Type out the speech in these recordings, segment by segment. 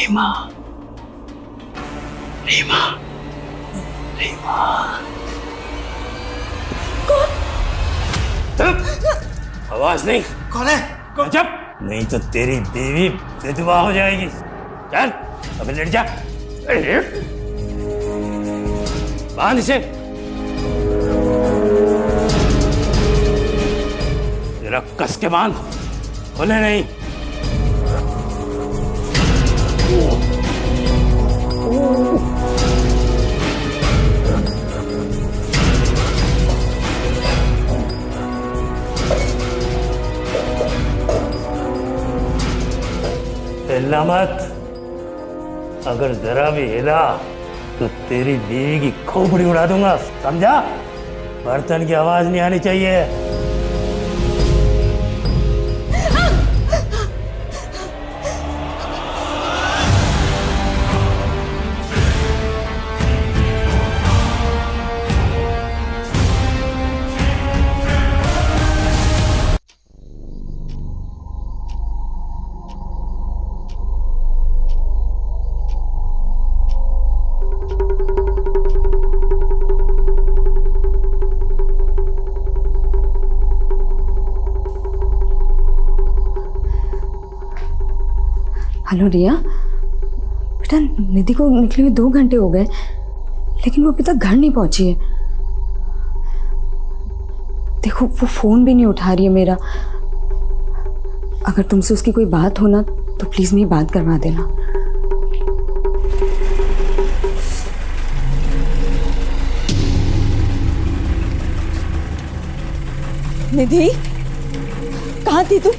रीमा, रीमा, रीमा। कौन? चुप! आवाज नहीं। कौन है? चुप! नहीं तो तेरी बीवी विधवा हो जाएगी। चल अबे लेट जा। बांध इसे। जरा कस के बांध, खोले नहीं। हिलना मत, अगर जरा भी हिला तो तेरी बीवी की खोपड़ी उड़ा दूंगा, समझा? बर्तन की आवाज नहीं आनी चाहिए। हेलो रिया, बेटा निधि को निकले हुए 2 घंटे हो गए, लेकिन वो अभी तक घर नहीं पहुंची है। देखो वो फोन भी नहीं उठा रही है मेरा। अगर तुमसे उसकी कोई बात हो ना तो प्लीज मेरी बात करवा देना। निधि, कहाँ थी तू?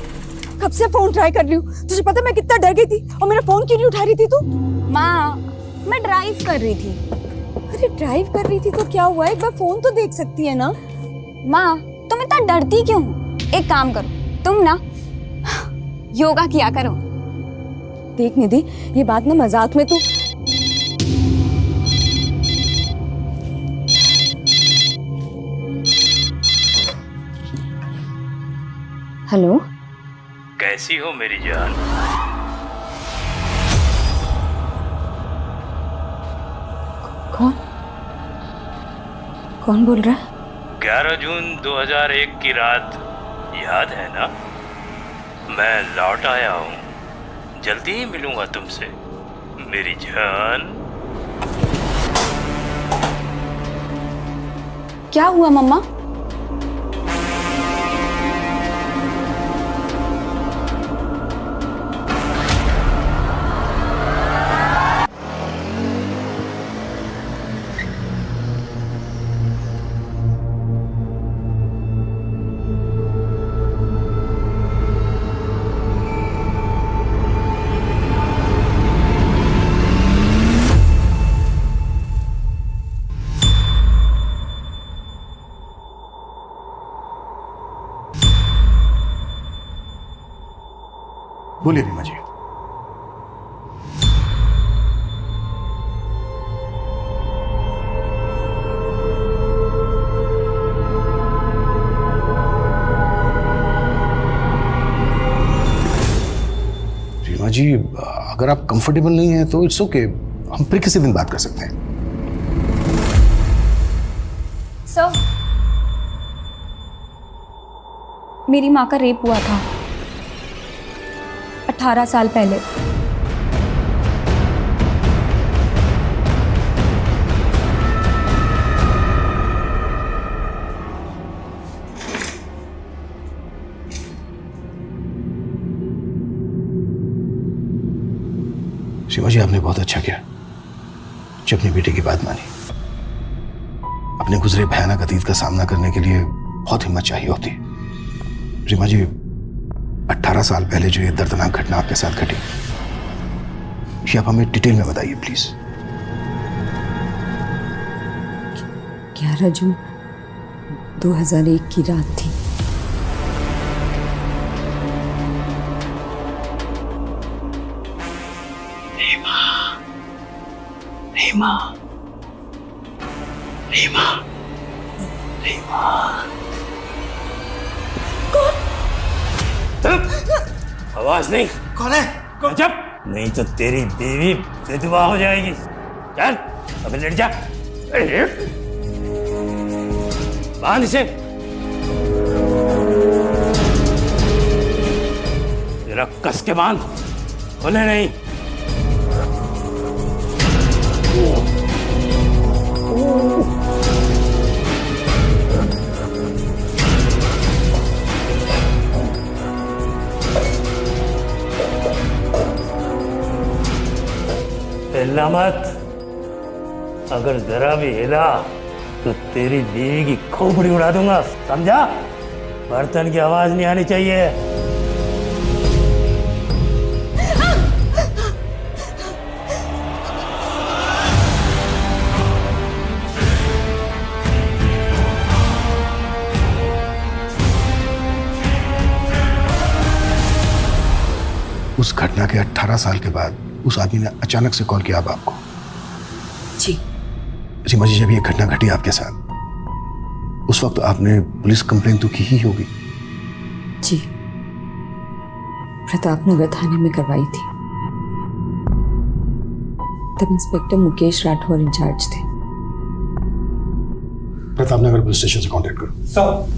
कब से फोन ट्राई कर रही हूँ। तुझे पता मैं कितना डर गई थी, और मेरा फोन क्यों नहीं उठा रही थी तू? माँ, मैं ड्राइव कर रही थी। अरे ड्राइव कर रही थी तो क्या हुआ, एक बार फोन तो देख सकती है ना। माँ, तुम इतना डरती क्यों? एक काम करो, तुम ना योगा किया करो। देख निधि, ये बात ना मजाक में तू। हेलो, कैसी हो मेरी जान? कौन कौन बोल रहा है? 11 जून 2001 की रात याद है ना? मैं लौट आया हूँ, जल्दी ही मिलूंगा तुमसे मेरी जान। क्या हुआ मम्मा? बोलिए रीमा जी। रीमा जी, अगर आप कंफर्टेबल नहीं हैं तो इट्स ओके, हम फिर किसी दिन बात कर सकते हैं। सर, मेरी माँ का रेप हुआ था 18 साल पहले। शिवा जी, आपने बहुत अच्छा किया जो अपनी बेटी की बात मानी। अपने गुजरे भयानक अतीत का सामना करने के लिए बहुत हिम्मत चाहिए होती। रीमा जी, 18 साल पहले जो ये दर्दनाक घटना आपके साथ घटी, ये आप हमें डिटेल में बताइए प्लीज। 11 जून 2001 की रात थी। रीमा, रीमा, रीमा, रीमा। कौन? चुप! आवाज नहीं। कौन है? चुप! नहीं तो तेरी बीवी विधवा हो जाएगी। चल अबे लेट जा। अरे, बांध इसे। तेरा कस के बांध, खोले नहीं। हिलना मत, अगर जरा भी हिला तो तेरी बीवी की खोपड़ी उड़ा दूंगा, समझा? बर्तन की आवाज नहीं आनी चाहिए। उस घटना के 18 साल के बाद उस आदमी ने अचानक से कॉल किया अब आपको। जी रीमा जी, जब ये घटना घटी आपके साथ, उस वक्त आपने पुलिस कंप्लेन तो की ही होगी। जी, प्रतापनगर थाने में करवाई थी। तब इंस्पेक्टर मुकेश राठौर इंचार्ज थे। प्रतापनगर पुलिस स्टेशन से कांटेक्ट करो। सर,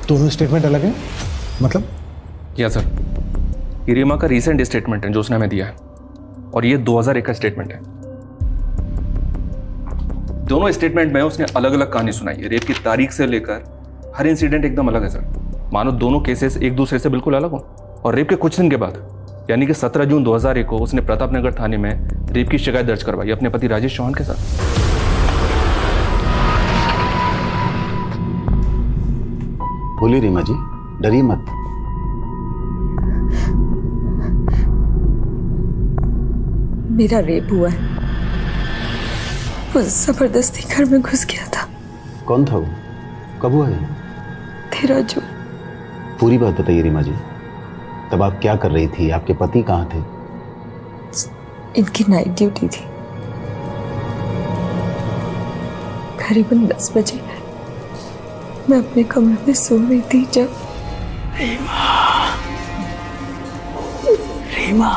दोनों स्टेटमेंट अलग है? मतलब? क्या सर, ये रीमा का रीसेंट स्टेटमेंट है जो उसने हमें दिया है, और ये 2001 का स्टेटमेंट है। दोनों स्टेटमेंट में उसने अलग अलग कहानी सुनाई है। रेप की तारीख से लेकर हर इंसिडेंट एकदम अलग है सर। मानो दोनों केसेस एक दूसरे से बिल्कुल अलग हो। और रेप के कुछ दिन के बाद यानी कि 17 जून 2001 को उसने प्रतापनगर थाने में रेप की शिकायत दर्ज करवाई अपने पति राजेश चौहान के साथ। बोलिए रीमा जी, डरिए मत। मेरा रेप हुआ है। वो जबरदस्ती घर में घुस गया था। कौन था वो? कब हुआ है? 13 जून। पूरी बात बताइए रीमा जी। तब आप क्या कर रही थी? आपके पति कहाँ थे? इनकी नाइट ड्यूटी थी। करीबन 10 बजे मैं अपने कमरे में सो रही थी जब रीमा,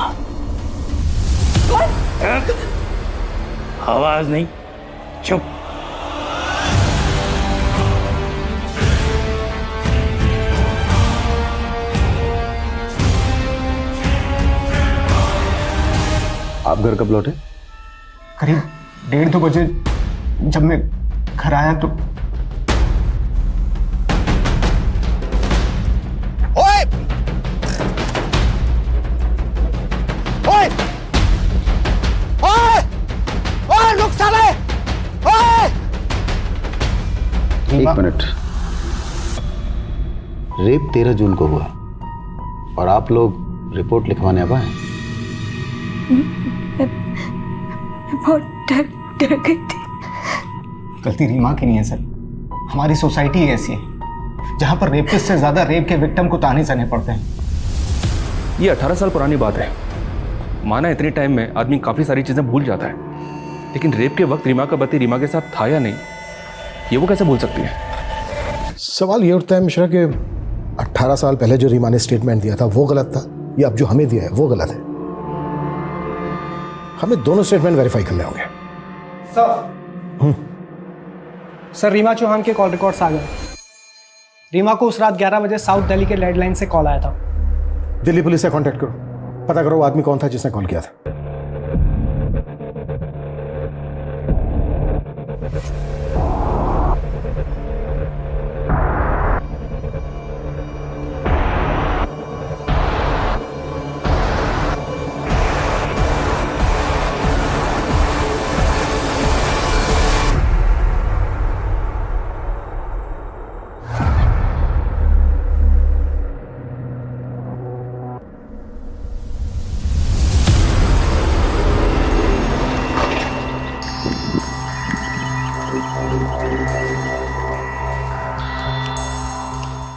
आवाज नहीं, चुप। आप घर कब लौटे? करीब 1:30-2 बजे। जब मैं घर आया तो एक मिनट। रेप 13 जून को हुआ और आप लोग रिपोर्ट लिखवाने अब आए? मैं बहुत डर गई थी। गलती रीमा की नहीं है सर। हमारी सोसाइटी ही ऐसी है जहां पर रेपिस्ट से ज्यादा रेप के विक्टिम को ताने सहने पड़ते हैं। ये 18 साल पुरानी बात है। माना इतने टाइम में आदमी काफ़ी सारी चीज़ें भूल जाता है, लेकिन रेप के वक्त रीमा का पति रीमा के साथ था या नहीं, ये वो कैसे भूल सकती है? सवाल ये उठता है मिश्रा कि 18 साल पहले जो रीमा ने स्टेटमेंट दिया था वो गलत था, या अब जो हमें दिया है वो गलत है? हमें दोनों स्टेटमेंट वेरीफाई करने होंगे। सर, रीमा चौहान के कॉल रिकॉर्ड्स आ गए। रीमा को उस रात 11 बजे साउथ दिल्ली के लैंडलाइन से कॉल आया था। दिल्ली पुलिस से कांटेक्ट करो, पता करो वो आदमी कौन था जिसने कॉल किया था।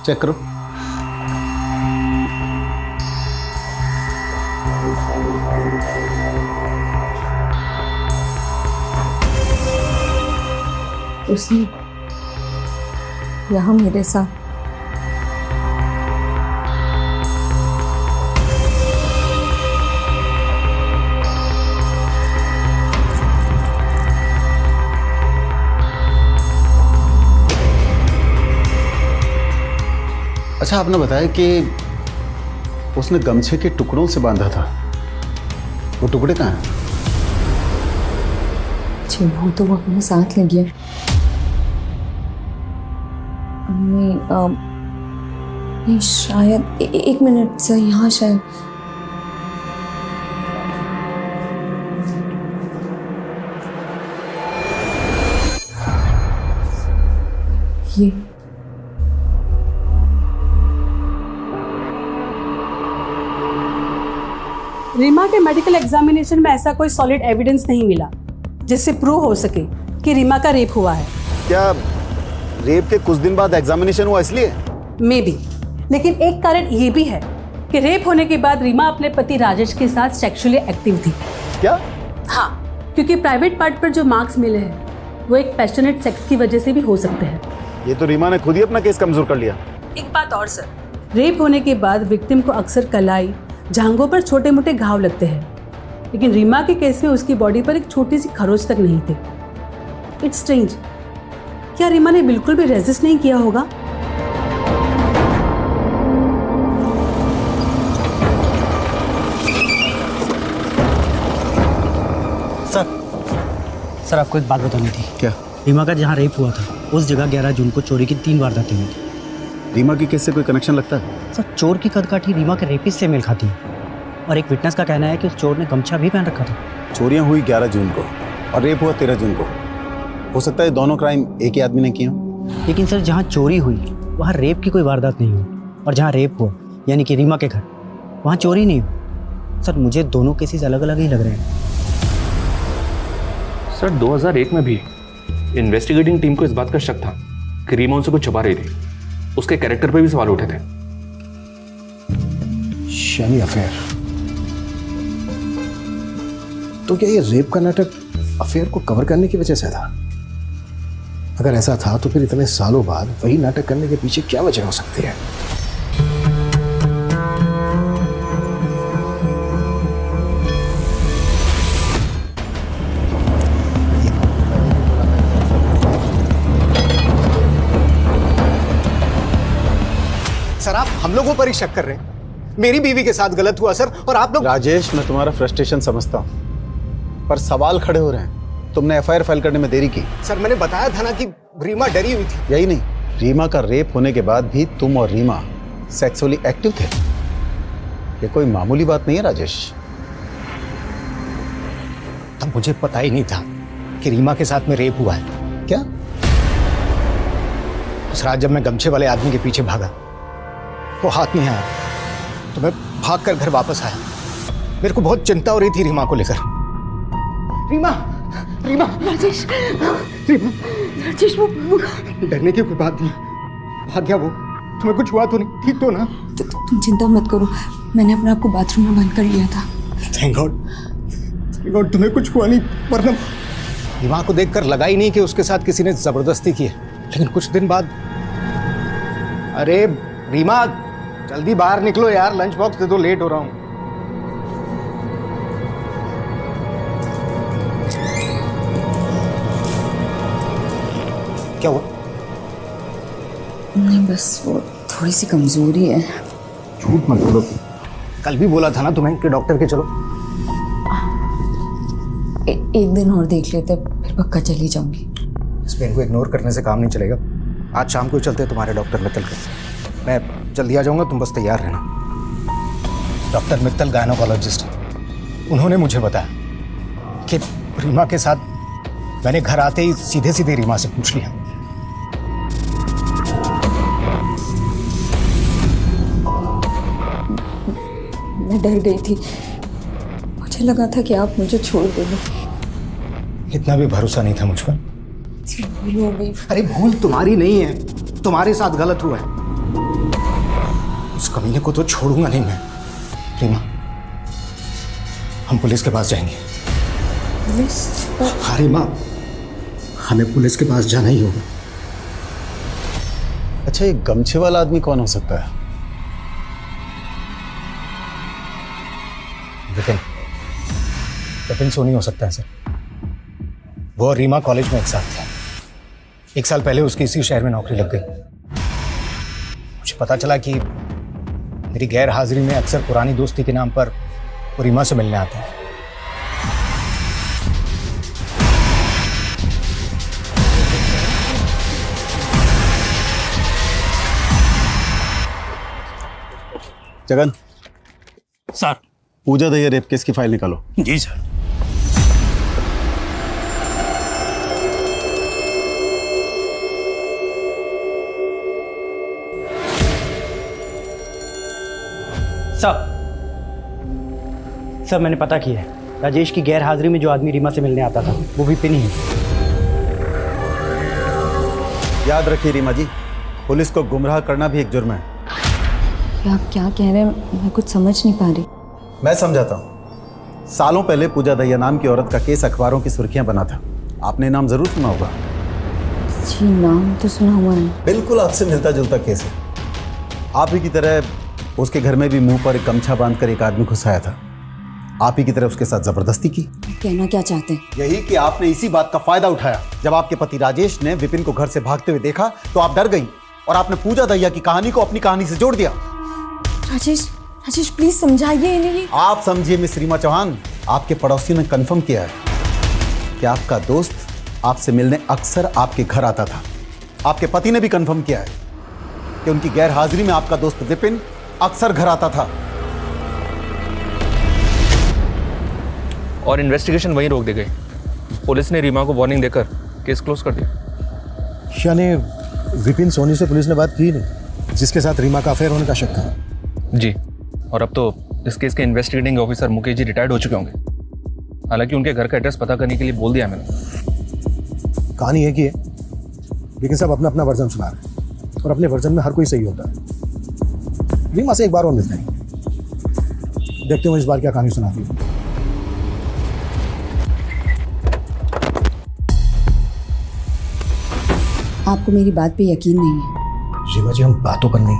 चेक करो। उसने यहाँ मेरे साथ अच्छा, आपने बताया कि उसने गमछे के टुकड़ों से बांधा था। वो टुकड़े कहाँ हैं? जी वो तो वो अपने साथ ले गया। नहीं शायद एक मिनट सर, यहाँ शायद ये रीमा के मेडिकल एग्जामिनेशन में ऐसा कोई सॉलिड एविडेंस नहीं मिला जिससे प्रूव हो सके कि रीमा का रेप हुआ है। क्या रेप के कुछ दिन बाद एग्जामिनेशन हुआ इसलिए? मे बी, लेकिन एक कारण ये भी है कि रेप होने के बाद रीमा अपने पति राजेश के साथ सेक्सुअली एक्टिव थी। क्या? हाँ, क्योंकि प्राइवेट पार्ट पर जो मार्क्स मिले हैं वो एक पैशनेट सेक्स की वजह से भी हो सकते हैं। ये तो रीमा ने खुद ही अपना केस कमजोर कर लिया। एक बात और सर, रेप होने के बाद विक्टिम को अक्सर कलाई, जांघों पर छोटे मोटे घाव लगते हैं, लेकिन रीमा के केस में उसकी बॉडी पर एक छोटी सी खरोच तक नहीं थी। इट्स स्ट्रेंज, क्या रीमा ने बिल्कुल भी रेजिस्ट नहीं किया होगा? सर आपको एक बात बतानी थी। क्या? रीमा का जहाँ रेप हुआ था उस जगह 11 जून को चोरी की 3 वारदातें हुई थी। रीमा की केस से कोई कनेक्शन लगता है? सर चोर की कदकाठी रीमा के रेपिस्ट से मेल खाती है और एक विटनेस का कहना है कि उस चोर ने गमछा भी पहन रखा था। चोरियां हुई 11 जून को और रेप हुआ 13 जून को। हो सकता है दोनों क्राइम एक ही आदमी ने किए हों। लेकिन सर जहाँ चोरी हुई वहाँ रेप की कोई वारदात नहीं हुई, और जहाँ रेप हुआ यानी कि रीमा के घर, वहाँ चोरी नहीं हुई। सर मुझे दोनों केसेस अलग अलग ही लग रहे हैं। सर 2001 में भी इन्वेस्टिगेटिंग टीम को इस बात का शक था कि रीमा उनसे कुछ छुपा रही थी। उसके कैरेक्टर पर भी सवाल उठे थे। शमी अफेयर, तो क्या ये रेप का नाटक अफेयर को कवर करने की वजह से था? अगर ऐसा था तो फिर इतने सालों बाद वही नाटक करने के पीछे क्या वजह हो सकती है? सर आप हम लोगों पर ही शक कर रहे हैं। मेरी बीवी के साथ गलत हुआ सर, और आप लोग। राजेश, मैं तुम्हारा फ्रस्ट्रेशन समझता हूं, पर सवाल खड़े हो रहे हैं। तुमने एफआईआर फाइल करने में देरी की। सर मैंने बताया था ना कि रीमा डरी हुई थी। यही नहीं, रीमा का रेप होने के बाद भी तुम और रीमा सेक्सुअली एक्टिव थे। ये कोई मामूली बात नहीं है राजेश। तब मुझे पता ही नहीं था कि रीमा के साथ में रेप हुआ है। क्या? उस रात जब मैं गमछे वाले आदमी के पीछे भागा, वो हाथ नहीं आया, तो मैं भागकर घर वापस आया। मेरे को बहुत चिंता हो रही थी रीमा को लेकर। रीमा, रीमा, राजेश, रीमा, राजेश, वो डरने की कोई बात नहीं। भाग गया वो। तुम्हें कुछ हुआ तो नहीं? ठीक तो ना? तुम चिंता मत करो, मैंने अपने आप को बाथरूम में बंद कर लिया था। थैंक गॉड, थैंक गॉड तुम्हें कुछ हुआ नहीं, वरना रीमा को देखकर लगा ही नहीं कि उसके साथ किसी ने जबरदस्ती की है। लेकिन कुछ दिन बाद, अरे रीमा जल्दी बाहर निकलो यार, लंच बॉक्स दे दो, लेट हो रहा हूं। क्या हुआ? नहीं बस वो थोड़ी सी कमजोरी है। झूठ मत बोलो, कल भी बोला था ना तुम्हें कि डॉक्टर के चलो। एक दिन और देख लेते, फिर पक्का चली जाऊंगी। इस पेन को इग्नोर करने से काम नहीं चलेगा। आज शाम को चलते हैं तुम्हारे डॉक्टर मित्तल के। मैं जल्दी आ जाऊंगा, तुम बस तैयार रहना। डॉक्टर मित्तल गायनोकोलॉजिस्ट हैं। उन्होंने मुझे बताया कि रीमा के साथ मैंने घर आते ही सीधे सीधे रीमा से पूछ लिया। मैं डर गई थी, मुझे लगा था कि आप मुझे छोड़ दोगे। इतना भी भरोसा नहीं था मुझ पर। भूल हो गई। अरे भूल तुम्हारी नहीं है, तुम्हारे साथ गलत हुआ है। उस कमीने को तो छोड़ूंगा नहीं मैं। रीमा, हम पुलिस के पास जाएंगे। पुलिस? हाँ रीमा, हमें पुलिस के पास जाना ही होगा। अच्छा, ये गमछे वाला आदमी कौन हो सकता है? विपिन। विपिन सोनी हो सकता है सर। वो और रीमा कॉलेज में एक साथ थे। 1 साल पहले उसकी इसी शहर में नौकरी लग गई। मुझे पता चला कि मेरी गैर हाजिरी में अक्सर पुरानी दोस्ती के नाम पर वो रीमा से मिलने आता है। जगन, सर। पूजा दहिया रेप केस की फाइल निकालो। जी सर। सर मैंने पता किया है, राजेश की गैर हाजिरी में जो आदमी रीमा से मिलने आता था वो विपिन ही है। याद रखिए रीमा जी, पुलिस को गुमराह करना भी एक जुर्म है। आप क्या कह रहे हैं, मैं कुछ समझ नहीं पा रही। मैं समझाता हूँ। सालों पहले पूजा दहिया नाम की औरत का केस अखबारों की सुर्खियां बना था। आपने नाम जरूर सुना होगा। जी, नाम तो सुना हुआ है। बिल्कुल आपसे मिलता जुलता केस है। आप ही की तरह उसके घर में भी मुंह पर एक गमछा बांधकर एक आदमी घुस आया था। आप ही की तरह उसके साथ जबरदस्ती की। कहना क्या चाहते हैं? यही कि आपने इसी बात का फायदा उठाया। जब आपके पति राजेश ने विपिन को घर से भागते हुए देखा तो आप डर गई और आपने पूजा दहिया की कहानी को अपनी कहानी से जोड़ दिया। राजेश प्लीज समझाइए इन्हें। आप समझिए मिस रीमा चौहान, आपके पड़ोसियों ने कंफर्म किया है कि आपका दोस्त आपसे मिलने अक्सर आपके घर आता था। आपके पति ने भी कंफर्म किया है कि उनकी गैर हाजिरी में आपका दोस्त विपिन अक्सर घर आता था। और इन्वेस्टिगेशन वहीं रोक दी गई। पुलिस ने रीमा को वार्निंग देकर केस क्लोज कर दिया। यानी विपिन सोनी से पुलिस ने बात की नहीं, जिसके साथ रीमा का अफेयर होने का शक था। जी, और अब तो इस केस के investigating officer Mukesh ji retired हो चुके होंगे। हालांकि उनके घर का एड्रेस पता करने के लिए बोल दिया मैंने। कहानी एक ही है, लेकिन सब अपना अपना वर्जन सुना रहे हैं और अपने वर्जन में हर कोई सही होता है। रीमा से एक बार और मिलते हैं, देखते हैं इस बार क्या कहानी सुनाती है। आपको मेरी बात पे यकीन नहीं है? रीमा जी, हम बातों पर नहीं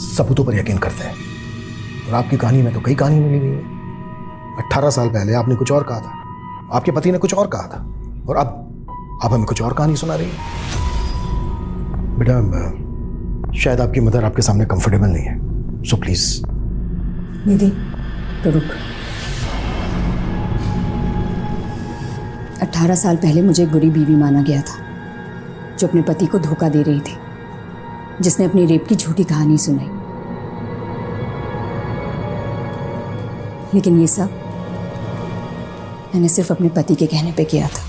सबूतों पर यकीन करते हैं। और आपकी कहानी में तो कई कहानी मिली हुई है। 18 साल पहले आपने कुछ और कहा था, आपके पति ने कुछ और कहा था, और अब हमें कुछ और कहानी सुना रही है। बेटा, शायद आपकी मदर आपके सामने कंफर्टेबल नहीं है, सो प्लीज। निधि, तो रुक। 18 साल पहले मुझे एक बुरी बीवी माना गया था, जो अपने पति को धोखा दे रही थी, जिसने अपनी रेप की झूठी कहानी सुनाई। लेकिन ये सब मैंने सिर्फ अपने पति के कहने पे किया था।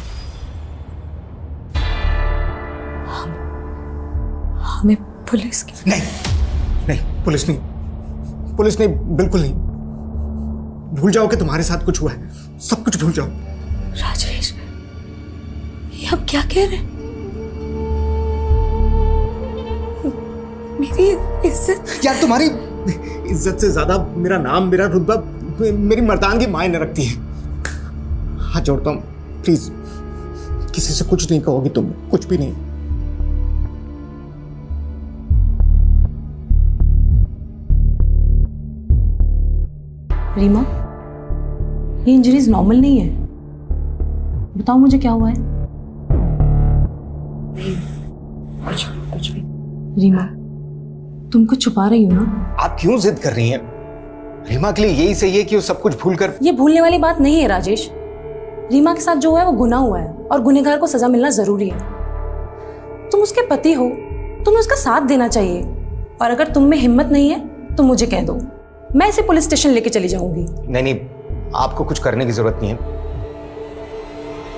हमें पुलिस की नहीं, पुलिस नहीं, बिल्कुल नहीं। भूल जाओ कि तुम्हारे साथ कुछ हुआ है, सब कुछ भूल जाओ। राजेश, ये आप क्या कह रहे हैं? मेरी इज्जत? यार, तुम्हारी इज्जत से ज्यादा मेरा नाम, मेरा रुतबा, मेरी मर्दानगी मायने रखती है। हाथ जोड़ता हूँ, प्लीज किसी से कुछ नहीं कहोगी तुम, कुछ भी नहीं। रीमा, ये इंजरीज नॉर्मल नहीं है। बताओ मुझे क्या हुआ है? कुछ भी। रीमा, तुम कुछ छुपा रही हो ना? आप क्यों जिद कर रही हैं? रीमा के लिए यही सही है कि वो सब कुछ भूलकर। ये भूलने वाली बात नहीं है राजेश। रीमा के साथ जो हुआ है वो गुनाह हुआ है और गुनहगार को सजा मिलना जरूरी है। तुम उसके पति हो, तुम्हें उसका साथ देना चाहिए। और अगर तुम में हिम्मत नहीं है तो मुझे कह दो, मैं इसे पुलिस स्टेशन लेके चली जाऊंगी। नहीं, आपको कुछ करने की जरूरत नहीं है।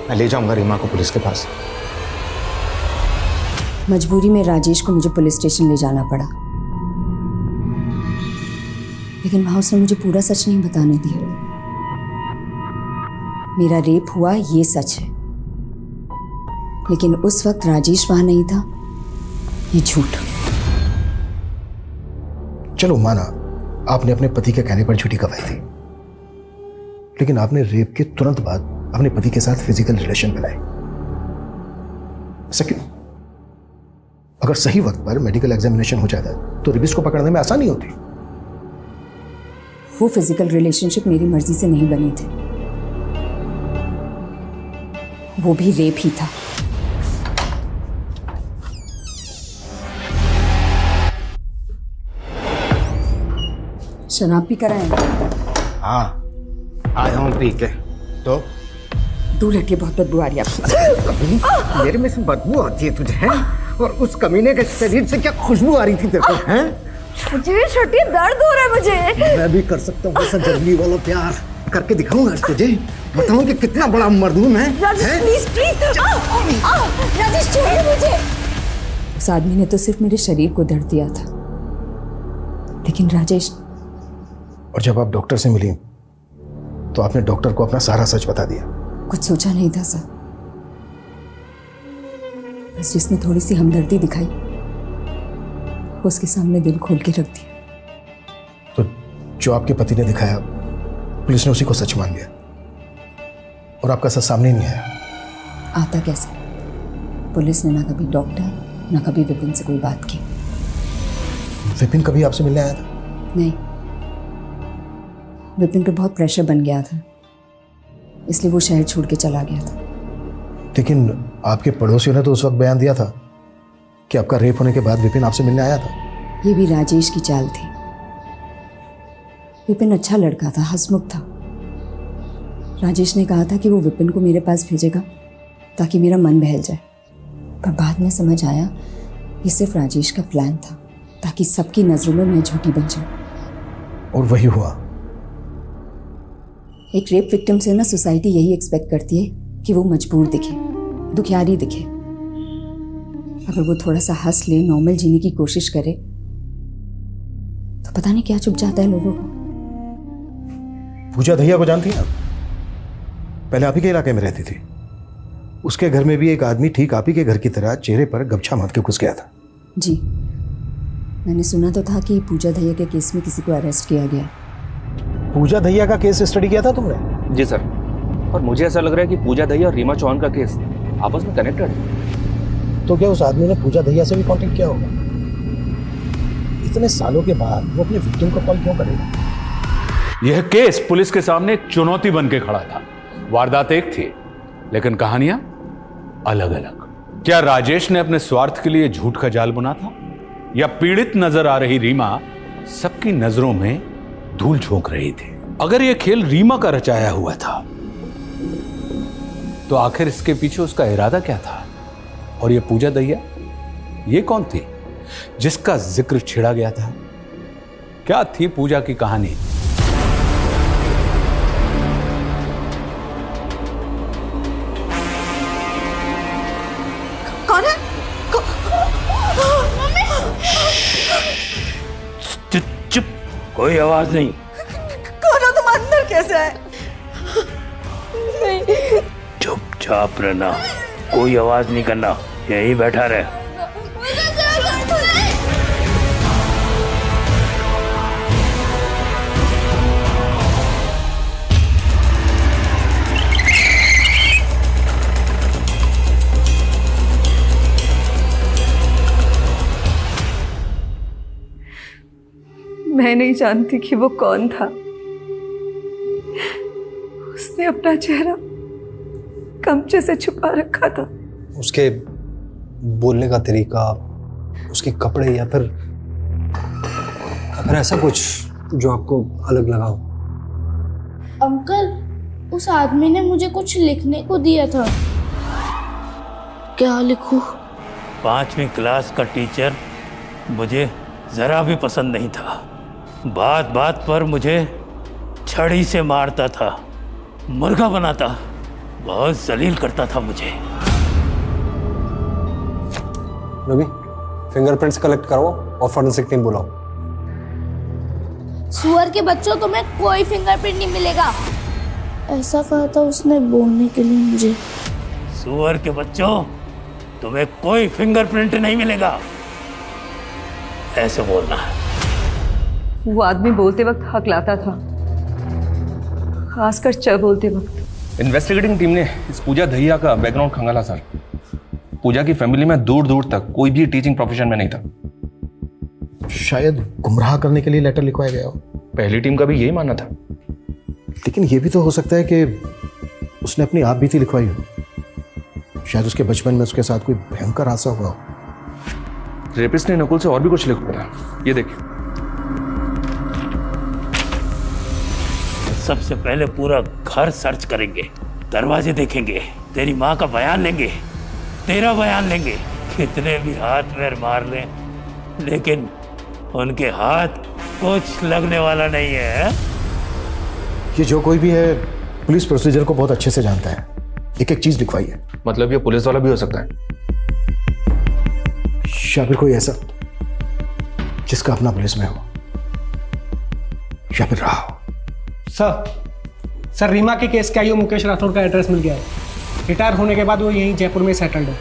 मैं ले जाऊंगा रीमा को पुलिस के पास। मजबूरी में राजेश को मुझे पुलिस स्टेशन ले जाना पड़ा, लेकिन वहां उसने मुझे पूरा सच नहीं बताने दिया। मेरा रेप हुआ ये सच है, लेकिन उस वक्त राजेश वहां नहीं था, ये झूठ। चलो माना आपने अपने पति के कहने पर झूठी गवाही दी, लेकिन आपने रेप के तुरंत बाद अपने पति के साथ फिजिकल रिलेशन बनाए। ऐसा क्यों? अगर सही वक्त पर मेडिकल एग्जामिनेशन हो जाता तो रेपिस्ट को पकड़ने में आसानी होती। वो फिजिकल रिलेशनशिप मेरी मर्जी से नहीं बनी थी, वो भी रेप ही था। शराब भी कराए? हाँ आया हूँ पी के। तो दूर हटिए, बहुत बदबू आ रही है आपको। मेरे में से बदबू आती है तुझे, हैं? और उस कमीने के शरीर से क्या खुशबू आ रही थी तेरे को, हैं? मुझे छोटी दर्द हो रहा है मुझे। मैं भी कर सकता हूँ वैसा जंगली वाला प्यार, करके दिखाऊंगा आज तुझे, बताऊं कि कितना बड़ा मर्दूम है। राजेश प्लीज प्लीज, राजेश छोड़िए मुझे। उस आदमी ने तो सिर्फ मेरे शरीर को दर्द दिया था, लेकिन राजेश। और जब आप डॉक्टर से मिली तो आपने डॉक्टर को अपना सारा सच बता दिया। कुछ सोचा नहीं था सर, बस जिसने थोड़ी सी हमदर्दी दिखाई उसके सामने दिल खोल के रख दिया। तो जो आपके पति ने दिखाया पुलिस ने उसी को सच मान लिया और आपका सच सामने नहीं आया। आता कैसे? पुलिस ने ना कभी डॉक्टर ना कभी विपिन से कोई बात की। विपिन कभी आपसे मिलने आया था? नहीं, विपिन पे बहुत प्रेशर बन गया था, इसलिए वो शहर छोड़ के चला गया था। लेकिन आपके पड़ोसियों ने तो उस वक्त बयान दिया था कि आपका रेप होने के बाद विपिन आपसे मिलने आया था। ये भी राजेश की चाल थी। विपिन अच्छा लड़का था, हंसमुख था। राजेश ने कहा था कि वो विपिन को मेरे पास भेजेगा ताकि मेरा मन बहल जाए, पर बाद में समझ आया ये सिर्फ राजेश का प्लान था ताकि सबकी नजरों में मैं झूठी बन जाऊं। और वही हुआ। एक रेप विक्टिम से ना सोसाइटी यही एक्सपेक्ट करती है कि वो मजबूर दिखे, दुखियारी दिखे। अगर वो थोड़ा सा हंस ले, नॉर्मल जीने की कोशिश करे तो पता नहीं क्या चुप जाता है लोगों को। पूजा दहिया को जानती हैं आप? पहले आप ही के इलाके में रहती थी। उसके घर में भी एक आदमी ठीक आप ही के घर की तरह चेहरे पर गमछा बांध के घुस गया था। जी, मैंने सुना तो था कि पूजा दहिया के केस में किसी को अरेस्ट किया गया। पूजा दहिया का केस स्टडी किया था तुमने? जी सर, और मुझे ऐसा लग रहा है कि पूजा दहिया और रीमा चौहान का केस आपस में कनेक्टेड है। तो क्या उस आदमी ने पूजा दहिया से भी कांटेक्ट किया होगा? इतने सालों के बाद वो अपने विक्टिम को कॉल क्यों करेगा? यह केस पुलिस के सामने एक चुनौती बन के खड़ा था। वारदात एक थी, लेकिन कहानियां अलग अलग। क्या राजेश ने अपने स्वार्थ के लिए झूठ का जाल बुना था, या पीड़ित नजर आ रही रीमा सबकी नजरों में धूल झोंक रही थी? अगर यह खेल रीमा का रचाया हुआ था तो आखिर इसके पीछे उसका इरादा क्या था? और यह पूजा दहिया, ये कौन थी जिसका जिक्र छिड़ा गया था? क्या थी पूजा की कहानी? कौन है? चुप, कोई आवाज नहीं। कौन हो तुम? अंदर कैसे आए? चुपचाप रहना, कोई आवाज नहीं करना, यहीं बैठा रहे। मैं नहीं जानती कि वो कौन था। उसने अपना चेहरा गमछे से छुपा रखा था। उसके बोलने का तरीका, उसके कपड़े, या फिर ऐसा कुछ जो आपको अलग लगा हो? अंकल, उस आदमी ने मुझे कुछ लिखने को दिया था। क्या लिखूं? 5वीं क्लास का टीचर मुझे जरा भी पसंद नहीं था। बात बात पर मुझे छड़ी से मारता था, मुर्गा बनाता, बहुत जलील करता था मुझे। रवि, फिंगरप्रिंट्स कलेक्ट करवाओ और फॉरेंसिक टीम बुलाओ। सुअर के बच्चों, तुम्हें कोई फिंगरप्रिंट नहीं मिलेगा। ऐसा कहा था उसने बोलने के लिए मुझे। सुअर के बच्चों, तुम्हें कोई फिंगरप्रिंट नहीं मिलेगा, ऐसे बोलना है। वो आदमी बोलते वक्त हकलाता था, खासकर च बोलते वक्त। इन्वेस्टिगेटिंग टीम ने इस पूजा दहिया का बैकग्राउंड खंगाला सर। पूजा की फैमिली में दूर दूर तक कोई भी टीचिंग प्रोफेशन में नहीं था। शायद गुमराह करने के लिए लेटर लिखवाया गया हो। पहली टीम का भी यही मानना था। लेकिन यह भी तो हो सकता है कि उसने अपनी आप बीती लिखवाई हो। शायद उसके बचपन में उसके साथ कोई भयंकर हादसा हुआ हो। रेपिस्ट ने नकुल से और भी कुछ लिखा था, ये देखिए। सबसे पहले पूरा घर सर्च करेंगे, दरवाजे देखेंगे, तेरी माँ का बयान लेंगे, तेरा बयान लेंगे। कितने भी हाथ पैर मार लें, लेकिन उनके हाथ कुछ लगने वाला नहीं है। ये जो कोई भी है पुलिस प्रोसीजर को बहुत अच्छे से जानता है। एक एक चीज लिखवाई है। मतलब ये पुलिस वाला भी हो सकता है। या फिर कोई ऐसा जिसका अपना पुलिस में हो, या फिर रहा हो। सर रीमा के केस का मुकेश राठौर का एड्रेस मिल गया है। रिटायर होने के बाद वो यहीं जयपुर में सेटल्ड है।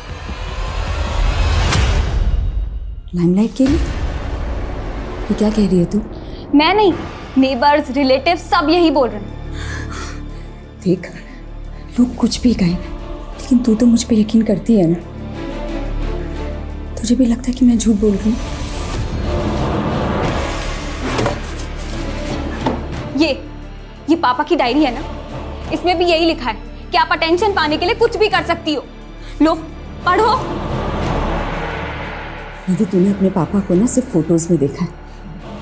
लाइमलाइट के लिए ये क्या कह रही है तू? मैं नहीं, नेबर्स, रिलेटिव्स सब यही बोल रहे हैं। देख, लोग कुछ भी कहें, लेकिन तू तो मुझ पे यकीन करती है ना। तुझे भी लगता है कि मैं झूठ बोल रही हूँ? ये पापा की डायरी है ना, इसमें भी यही लिखा है कि आप अटेंशन पाने के लिए कुछ भी कर सकती हो। लो पढ़ो। यदि तूने अपने पापा को ना सिर्फ फोटोज में देखा है,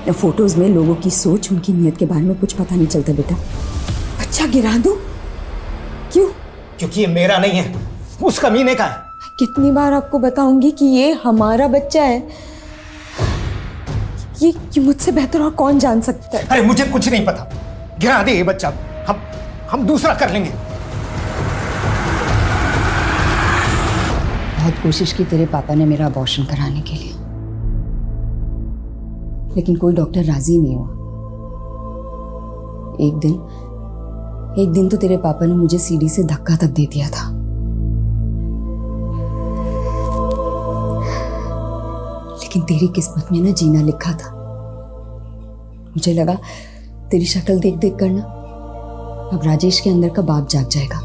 या फोटोज में लोगों की सोच, उनकी नीयत के बारे में कुछ पता नहीं चलता बेटा। बच्चा गिरा दो क्यों? क्योंकि ये मेरा नहीं है, उस कमीने का है। कितनी बार आपको बताऊंगी कि ये हमारा बच्चा है। ये मुझसे बेहतर और कौन जान सकता है? अरे मुझे कुछ नहीं पता, गिरा दे ये बच्चा, हम दूसरा कर लेंगे। बहुत कोशिश की तेरे पापा ने मेरा अबॉर्शन कराने के लिए, लेकिन कोई डॉक्टर राजी नहीं हुआ। एक दिन तो तेरे पापा ने मुझे सीढ़ी से धक्का तक दे दिया था। लेकिन तेरी किस्मत में ना जीना लिखा था। मुझे लगा तेरी शक्ल देख देख कर ना अब राजेश के अंदर का बाप जाग जाएगा।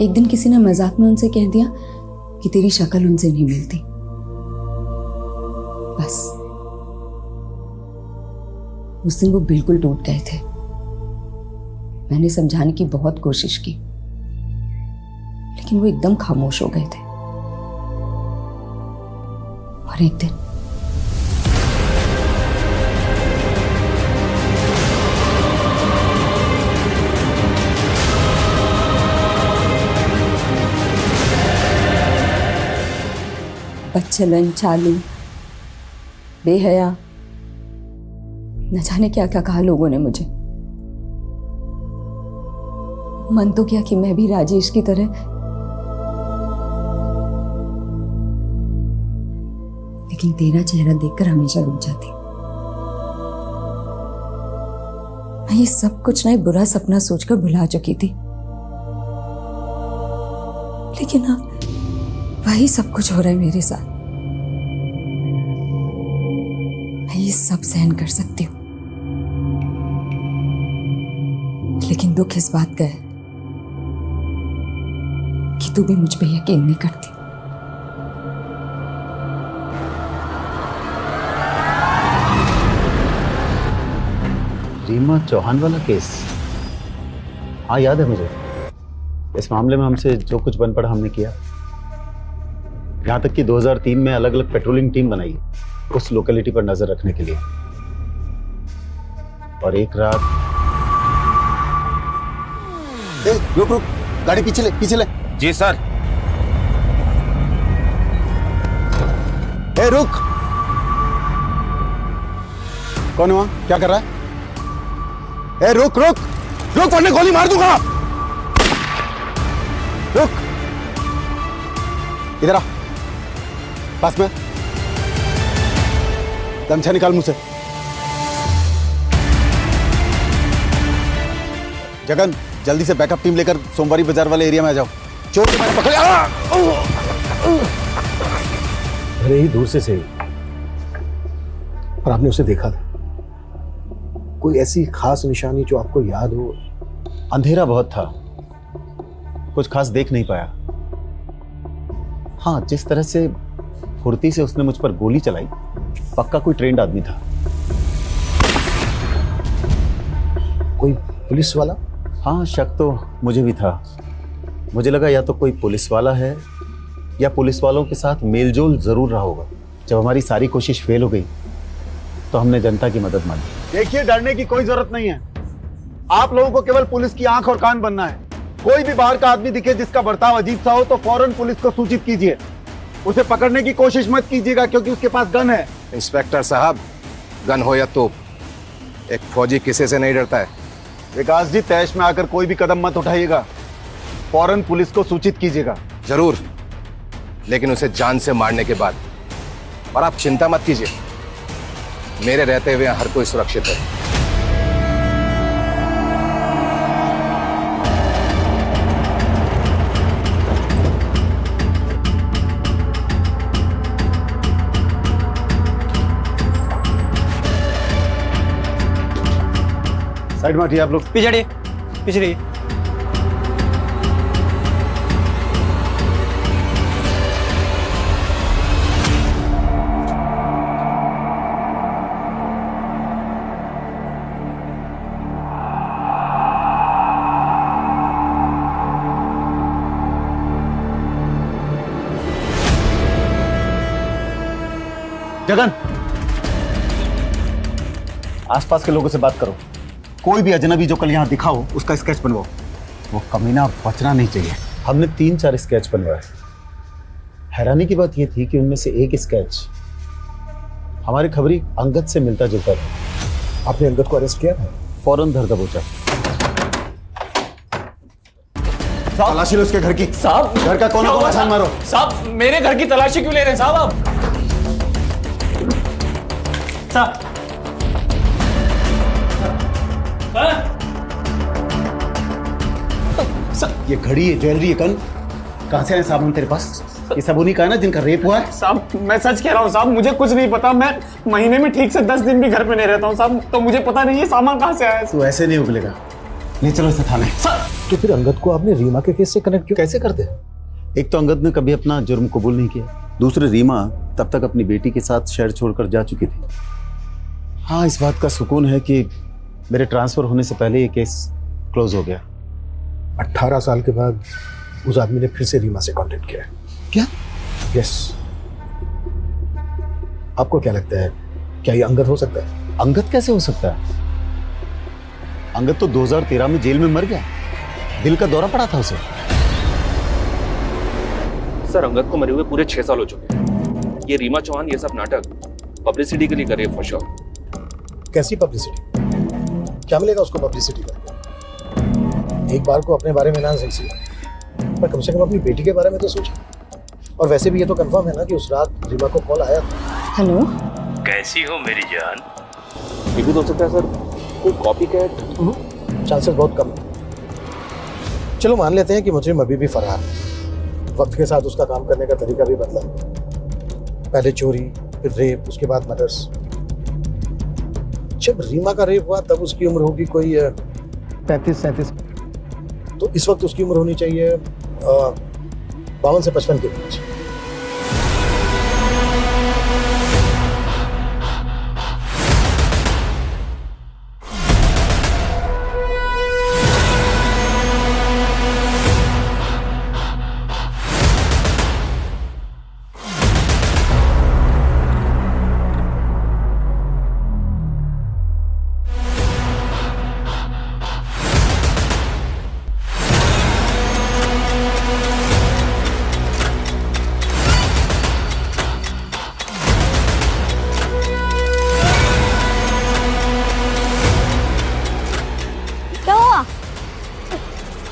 एक दिन किसी ने मजाक में उनसे कह दिया कि तेरी शक्ल उनसे नहीं मिलती। बस उस दिन वो बिल्कुल टूट गए थे। मैंने समझाने की बहुत कोशिश की, लेकिन वो एकदम खामोश हो गए थे। और एक दिन बदचलन, चालू, बेहया, न जाने क्या क्या कहा लोगों ने मुझे। मन तो किया कि मैं भी राजेश की तरह, लेकिन तेरा चेहरा देखकर हमेशा रुक जाती। मैं ये सब कुछ ना बुरा सपना सोचकर भुला चुकी थी, लेकिन अब वही सब कुछ हो रहा है मेरे साथ। मैं ये सब सहन कर सकती हूँ, लेकिन दुख इस बात का है कि तू भी मुझ पे यकीन नहीं करती। रीमा चौहान वाला केस, हाँ याद है मुझे। इस मामले में हमसे जो कुछ बन पड़ा हमने किया। यहाँ तक कि 2003 में अलग अलग पेट्रोलिंग टीम बनाई उस लोकेलिटी पर नजर रखने के लिए। और एक रात रुक रुक, गाड़ी पीछे ले। जी सर। रुक, कौन है वहां? क्या कर रहा है? रुक रुक रुक, वरना गोली मार दूंगा। रुक, इधर आ, पास में। गमछा निकाल मुंह से। जगन, जल्दी से बैकअप टीम लेकर सोमवारी बाजार वाले एरिया में आ जाओ। चोर को मैंने पकड़ लिया। भले ही दूर से सही, और आपने उसे देखा था? कोई ऐसी खास निशानी जो आपको याद हो? अंधेरा बहुत था, कुछ खास देख नहीं पाया। हाँ, जिस तरह से फुर्ती से उसने मुझ पर गोली चलाई, पक्का कोई ट्रेंड आदमी था। कोई पुलिस वाला? हाँ, शक तो मुझे भी था। मुझे लगा या तो कोई पुलिस वाला है या पुलिस वालों के साथ मेलजोल जरूर रहा होगा। जब हमारी सारी कोशिश फेल हो गई तो हमने जनता की मदद मांगी। देखिए, डरने की कोई जरूरत नहीं है। आप लोगों को केवल पुलिस की आंख और कान बनना है। कोई भी बाहर का आदमी दिखे जिसका बर्ताव अजीब सा हो तो फौरन पुलिस को सूचित कीजिए। उसे पकड़ने की कोशिश मत कीजिएगा क्योंकि उसके पास गन है। इंस्पेक्टर साहब, गन हो या तोप, एक फौजी किसी से नहीं डरता है। विकास जी, तैश में आकर कोई भी कदम मत उठाइएगा, फौरन पुलिस को सूचित कीजिएगा। जरूर, लेकिन उसे जान से मारने के बाद। और आप चिंता मत कीजिए, मेरे रहते हुए हर कोई सुरक्षित है। साइड में हटिए आप लोग। पीछे हटिए, पीछे रहिए। जगन, आसपास के लोगों से बात करो। कोई भी अजनबी जो कल यहाँ दिखा हो उसका स्केच बनवाओ। वो कमीना बचना नहीं चाहिए। हमने 3-4 स्केच बनवाए। हैरानी की बात यह थी कि उनमें से एक स्केच हमारे खबरी अंगद से मिलता जुलता था। आपने अंगद को अरेस्ट किया था? फौरन धर दबोचा। तलाशी लो उसके घर की। साहब, घर का कोना कोना छान मारो। साहब, मेरे घर की तलाशी क्यों ले रहे हैं साहब आप? साहब, ये घड़ी है, ज्वेलरी है, कल कहां से आए सामान तेरे पास? ये सब उन्हीं का है ना जिनका रेप हुआ है? साहब, मैं सच कह रहा हूँ साहब, मुझे कुछ नहीं पता। मैं महीने में ठीक से 10 दिन भी घर पे नहीं रहता हूँ साहब, तो मुझे पता नहीं है सामान कहाँ से आया है। तू ऐसे नहीं उगलेगा। नहीं, चलो इसे थाने। तो फिर अंगद को आपने रीमा के केस से कनेक्ट क्यों? कैसे करते? एक तो अंगद ने कभी अपना जुर्म कबूल नहीं किया, दूसरे रीमा तब तक अपनी बेटी के साथ शहर छोड़कर जा चुकी थी। हाँ, इस बात का सुकून है कि मेरे ट्रांसफर होने से पहले ये केस क्लोज हो गया। 18 साल के बाद उस आदमी ने फिर से रीमा से कांटेक्ट किया है। क्या? यस। आपको क्या लगता है, क्या ये अंगद हो सकता है? अंगद कैसे हो सकता है? अंगद तो 2013 में जेल में मर गया, दिल का दौरा पड़ा था उसे। सर, अंगद को मरे हुए पूरे 6 साल हो चुके हैं। ये रीमा चौहान ये सब नाटक पब्लिसिटी के लिए कर रही है फॉर श्योर। कैसी पब्लिसिटी? क्या मिलेगा उसको पब्लिसिटी का? एक बार को अपने बारे में ना सही सी, पर कम से कम अपनी बेटी के बारे में तो सोचे। और वैसे भी ये तो कंफर्म है ना कि उस रात रीमा को कॉल आया था। हेलो, कैसी हो मेरी जान? ये भी तो हो सकता है सर, कोई कॉपी कैट। चांसेस बहुत कम है। चलो मान लेते हैं कि मुजरिम अभी भी फरार है। वक्त के साथ उसका काम करने का तरीका भी बदला। पहले चोरी, फिर रेप, उसके बाद मर्डर्स। जब रीमा का रेप हुआ तब उसकी उम्र होगी कोई 35-37। तो इस वक्त उसकी उम्र होनी चाहिए 52 से 55 के बीच।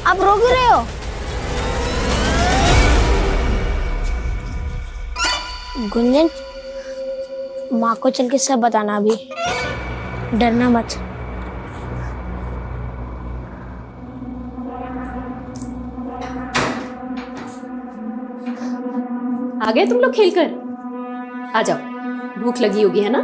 आप रो क्यों रहे हो? गुंजन, माँ को चल के सब बताना अभी, डरना मत। आ गए तुम लोग खेलकर? आ जाओ, भूख लगी होगी है ना?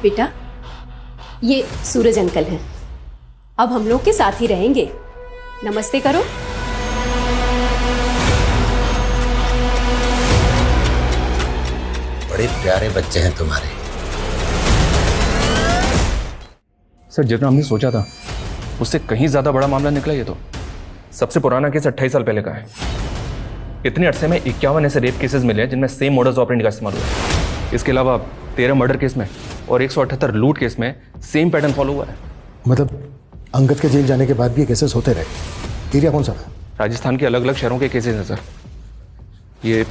बेटा, ये सूरज अंकल हैं। अब हम लोग के साथ ही रहेंगे। नमस्ते करो। बड़े प्यारे बच्चे हैं तुम्हारे। सर, जितना हमने सोचा था उससे कहीं ज्यादा बड़ा मामला निकला ये तो। सबसे पुराना केस 28 साल पहले का है। इतने अरसे में 51 ऐसे रेप केसेस मिले हैं जिनमें सेम मोडस ऑपरेंडी का इस्तेमाल हुआ है। इसके अलावा 13 मर्डर केस में और 178 लूट केस में सेम पैटर्न फॉलो हुआ है। मतलब अंगद के जेल जाने के बाद भी ये केसेस होते रहे। एरिया कौन सा था? राजस्थान के अलग अलग शहरों के केसेस हैं सर। ये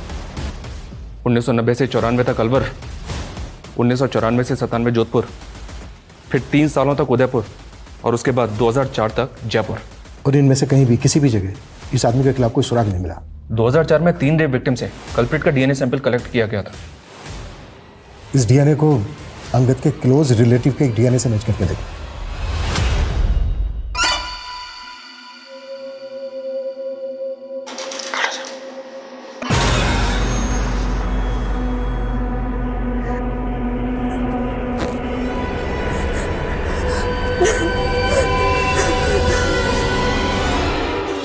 1990 से 94 तक अलवर, 1994 से 97 जोधपुर, फिर 3 सालों तक उदयपुर और उसके बाद 2004 तक जयपुर। और इनमें से कहीं भी किसी भी जगह इस आदमी के खिलाफ कोई सुराग नहीं मिला? 2004 में 3 रेप विक्टिम से कल्प्रिट का डीएनए सैंपल कलेक्ट किया गया था। इस डीएनए को अंगद के क्लोज रिलेटिव के एक डीएनए से मैच करके देखो।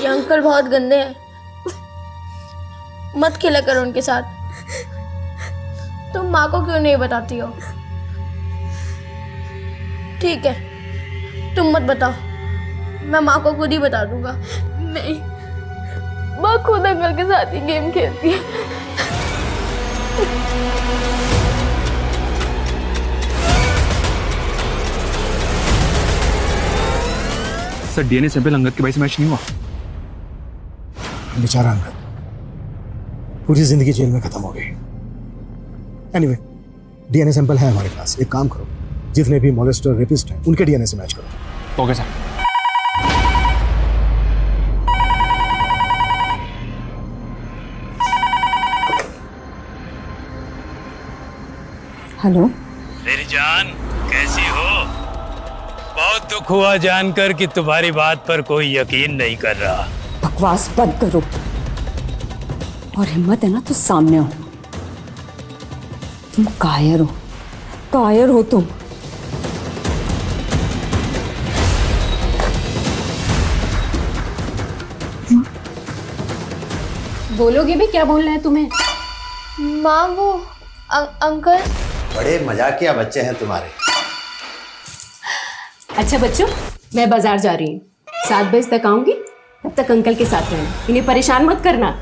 ये अंकल बहुत गंदे हैं, मत खेला करो उनके साथ। तुम माँ को क्यों नहीं बताती हो? ठीक है, तुम मत बताओ, मैं माँ को खुद ही बता दूंगा। नहीं, माँ खुद अंकल के साथ ही गेम खेलती है। सर, डीएनए सैंपल अंगद के भाई से मैच नहीं हुआ। बेचारा अंगद पूरी जिंदगी जेल में खत्म हो गई। एनीवे, डीएनए सैंपल है हमारे पास। एक काम करो, जितने भी मॉलेस्टर रेपिस्ट हैं उनके डीएनए से मैच करो। Okay sir. हेलो। मेरी जान, कैसी हो? बहुत दुख हुआ जानकर कि तुम्हारी बात पर कोई यकीन नहीं कर रहा। बकवास बंद करो, और हिम्मत है ना तो सामने हो। तुम कायर हो, कायर हो तुम। बोलोगे भी? क्या बोलना है तुम्हें? माँ, वो अंकल। बड़े मजाकिया बच्चे हैं तुम्हारे। अच्छा बच्चों, मैं बाजार जा रही हूँ। 7 बजे तक आऊंगी, तब तक अंकल के साथ रहना। इन्हें परेशान मत करना।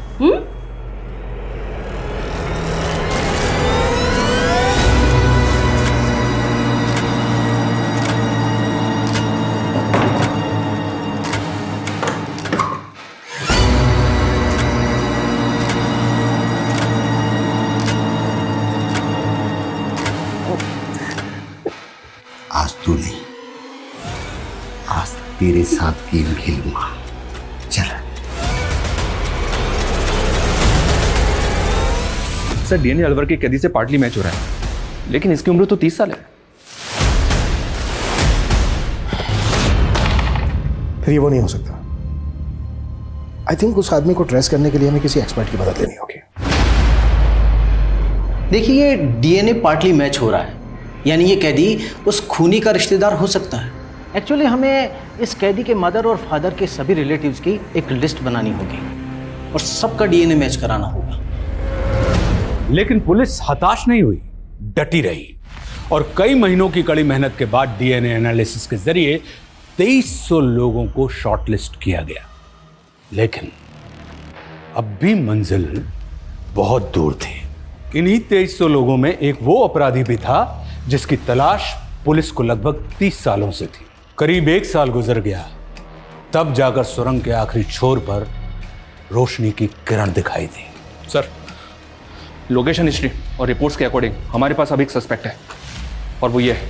आज तू नहीं, आज तेरे साथ गेम खेलूंगा। चल। सर, डीएनए अलवर के कैदी से पार्टली मैच हो रहा है, लेकिन इसकी उम्र तो 30 साल है। फिर ये वो नहीं हो सकता। आई थिंक उस आदमी को ट्रेस करने के लिए हमें किसी एक्सपर्ट की मदद लेनी होगी। देखिए, ये डीएनए पार्टली मैच हो रहा है, यानी ये कैदी उस खूनी का रिश्तेदार हो सकता है। एक्चुअली हमें इस कैदी के मदर और फादर के सभी रिलेटिव्स की एक लिस्ट बनानी होगी और सबका डीएनए मैच कराना होगा। लेकिन पुलिस हताश नहीं हुई, डटी रही और कई महीनों की कड़ी मेहनत के बाद डीएनए एनालिसिस के जरिए 2300 लोगों को शॉर्टलिस्ट किया गया। लेकिन अब भी मंजिल बहुत दूर थी। इन्हीं 2300 लोगों में एक वो अपराधी भी था जिसकी तलाश पुलिस को लगभग 30 सालों से थी। करीब 1 साल गुजर गया, तब जाकर सुरंग के आखिरी छोर पर रोशनी की किरण दिखाई दी। सर, लोकेशन हिस्ट्री और रिपोर्ट्स के अकॉर्डिंग हमारे पास अब एक सस्पेक्ट है, और वो ये है